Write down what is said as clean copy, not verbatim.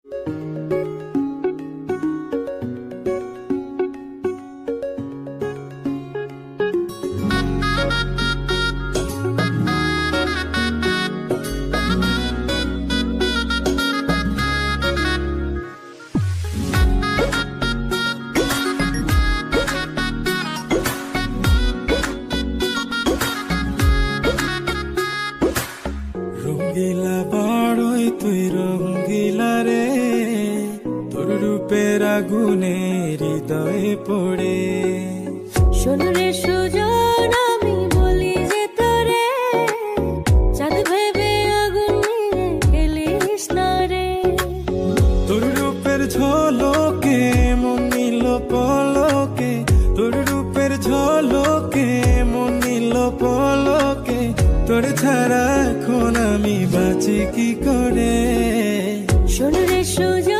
রঙ্গিলা বড়ই তুই রঙ্গিলা রে, তোর রূপের আগুনে হৃদয়ে পড়ে। শোন রে সুজন, আমি বলি যে তোরে, চাঁদ ভেবে আগুন নিয়ে খেলিস না রে। তোর রূপের ঝলকে মন নিল পলকে, তোর রূপের ঝলকে মন নিল পলকে, তোর ছাড়া এখন আমি বাঁচি কি করে। শোন রে সুজন,